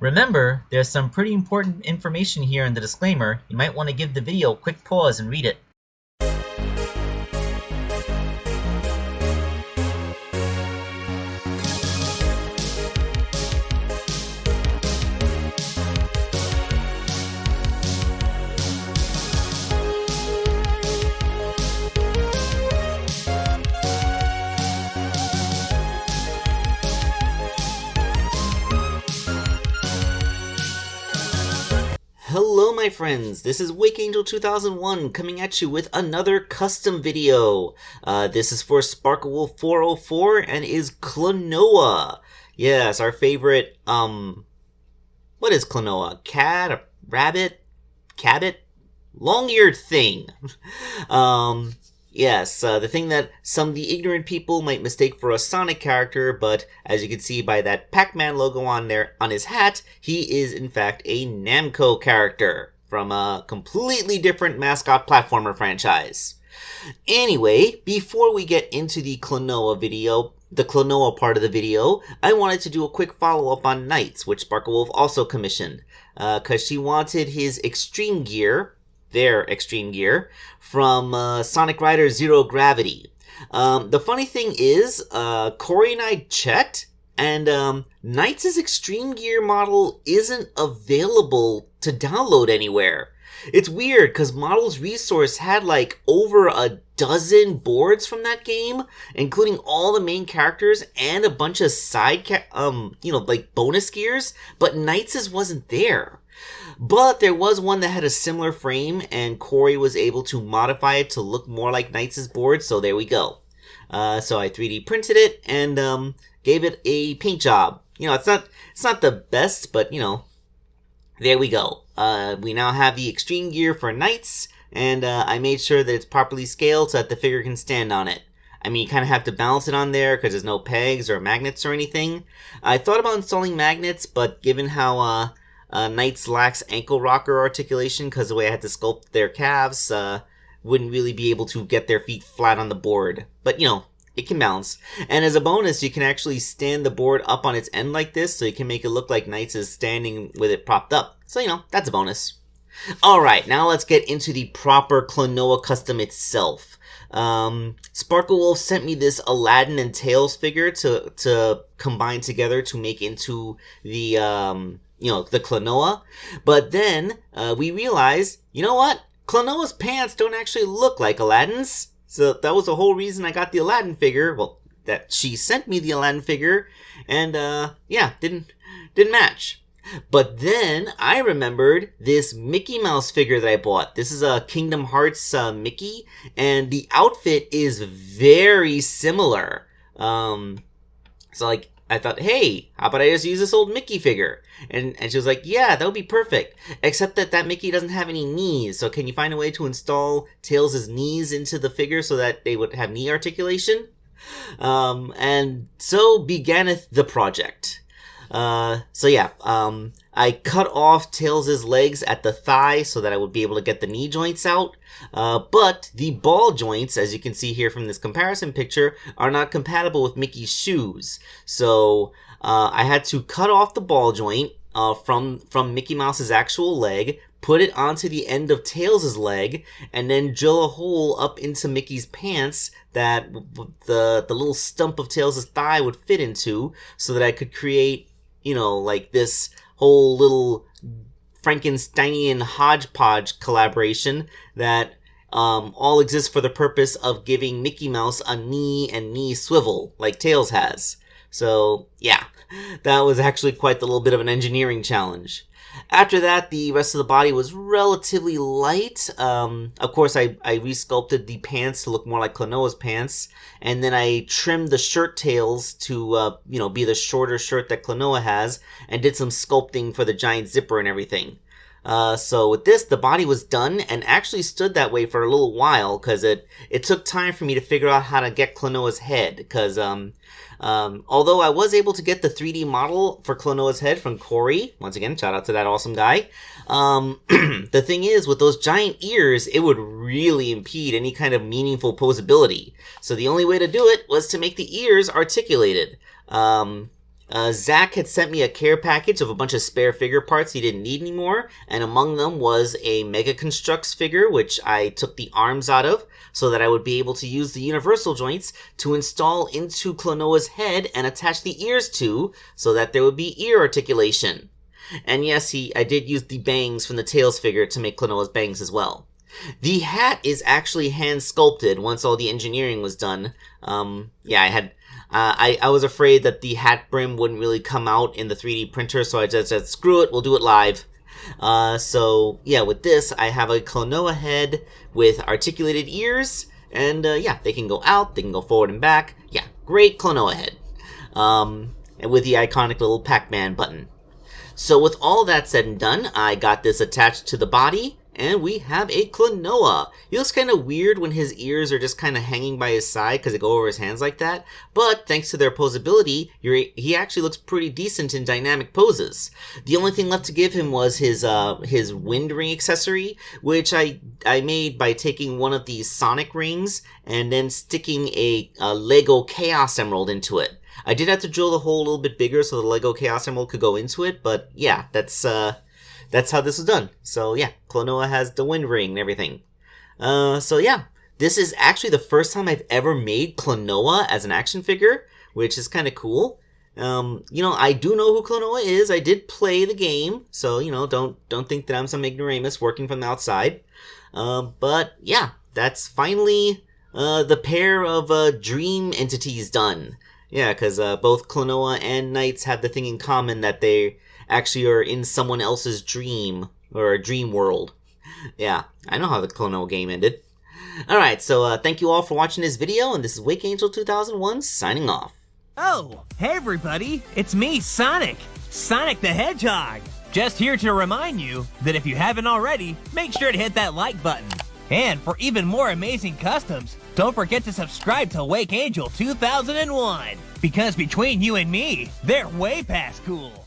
Remember, there's some pretty important information here in the disclaimer. You might want to give the video a quick pause and read it. Hello my friends, this is WakeAngel2001 coming at you with another custom video. This is for Sparklewolf404 and is Klonoa. Yes, our favorite, what is Klonoa? Cat? A rabbit? Cabbit? Long-eared thing. Yes, the thing that some of the ignorant people might mistake for a Sonic character, but as you can see by that Pac-Man logo on his hat, he is in fact a Namco character from a completely different mascot platformer franchise. Anyway, before we get into the Klonoa part of the video, I wanted to do a quick follow-up on Knights, which Sparklewolf also commissioned, because she wanted his extreme gear, their extreme gear, from Sonic Rider Zero Gravity. The funny thing is, Corey and I checked, and Knights' extreme gear model isn't available to download anywhere. It's weird, because Models Resource had like over a dozen boards from that game, including all the main characters and a bunch of side, like bonus gears, but Knights' wasn't there. But there was one that had a similar frame, and Corey was able to modify it to look more like Knights' board, so there we go. So I 3D printed it and gave it a paint job. You know, it's not the best, but you know, there we go. We now have the extreme gear for Knights, and I made sure that it's properly scaled so that the figure can stand on it. I mean, you kind of have to balance it on there because there's no pegs or magnets or anything. I thought about installing magnets, but given how Knights lacks ankle rocker articulation because the way I had to sculpt their calves, wouldn't really be able to get their feet flat on the board. But, you know, it can balance. And as a bonus, you can actually stand the board up on its end like this, so you can make it look like Knights is standing with it propped up. So, you know, that's a bonus. Alright, now let's get into the proper Klonoa custom itself. Sparklewolf sent me this Aladdin and Tails figure to combine together to make into the, the Klonoa. But then, we realized, you know what? Klonoa's pants don't actually look like Aladdin's. So that was the whole reason I got the Aladdin figure. Well, that she sent me the Aladdin figure. And, yeah, didn't match. But then I remembered this Mickey Mouse figure that I bought. This is a Kingdom Hearts Mickey. And the outfit is very similar. So like, I thought, hey, how about I just use this old Mickey figure? And she was like, yeah, that would be perfect. Except that Mickey doesn't have any knees. So can you find a way to install Tails' knees into the figure so that they would have knee articulation? And so beganeth the project. I cut off Tails' legs at the thigh so that I would be able to get the knee joints out. But the ball joints, as you can see here from this comparison picture, are not compatible with Mickey's shoes. So, I had to cut off the ball joint, from Mickey Mouse's actual leg, put it onto the end of Tails' leg, and then drill a hole up into Mickey's pants that the little stump of Tails' thigh would fit into, so that I could create, you know, like this whole little Frankensteinian hodgepodge collaboration that all exists for the purpose of giving Mickey Mouse a knee and knee swivel like Tails has. So, yeah, that was actually quite a little bit of an engineering challenge. After that, the rest of the body was relatively light. Of course, I resculpted the pants to look more like Klonoa's pants, and then I trimmed the shirt tails to, be the shorter shirt that Klonoa has, and did some sculpting for the giant zipper and everything. So with this, the body was done, and actually stood that way for a little while, because it took time for me to figure out how to get Klonoa's head, because, although I was able to get the 3D model for Klonoa's head from Corey, once again, shout out to that awesome guy, the thing is, with those giant ears, it would really impede any kind of meaningful posability. So the only way to do it was to make the ears articulated. Zach had sent me a care package of a bunch of spare figure parts he didn't need anymore, and among them was a Mega Construx figure, which I took the arms out of, so that I would be able to use the universal joints to install into Klonoa's head and attach the ears to, so that there would be ear articulation. And yes, I did use the bangs from the Tails figure to make Klonoa's bangs as well. The hat is actually hand sculpted once all the engineering was done. I was afraid that the hat brim wouldn't really come out in the 3D printer, so I just said, screw it, we'll do it live. With this, I have a Klonoa head with articulated ears, and they can go out, they can go forward and back. Yeah, great Klonoa head. And with the iconic little Pac-Man button. So with all that said and done, I got this attached to the body, and we have a Klonoa. He looks kind of weird when his ears are just kind of hanging by his side because they go over his hands like that, but thanks to their posability, he actually looks pretty decent in dynamic poses. The only thing left to give him was his wind ring accessory, which I made by taking one of these Sonic rings and then sticking a Lego Chaos Emerald into it. I did have to drill the hole a little bit bigger so the Lego Chaos Emerald could go into it, but yeah, that's how this was done. So yeah, Klonoa has the wind ring and everything. This is actually the first time I've ever made Klonoa as an action figure, which is kind of cool. I do know who Klonoa is. I did play the game, so don't think that I'm some ignoramus working from the outside. But yeah, that's finally the pair of dream entities done. Yeah, because both Klonoa and Knights have the thing in common that they actually are in someone else's dream, or a dream world. Yeah, I know how the Klonoa game ended. Alright, so thank you all for watching this video, and this is Wake Angel 2001 signing off. Oh, hey everybody, it's me, Sonic the Hedgehog. Just here to remind you that if you haven't already, make sure to hit that like button. And for even more amazing customs, don't forget to subscribe to Wake Angel 2001, because between you and me, they're way past cool.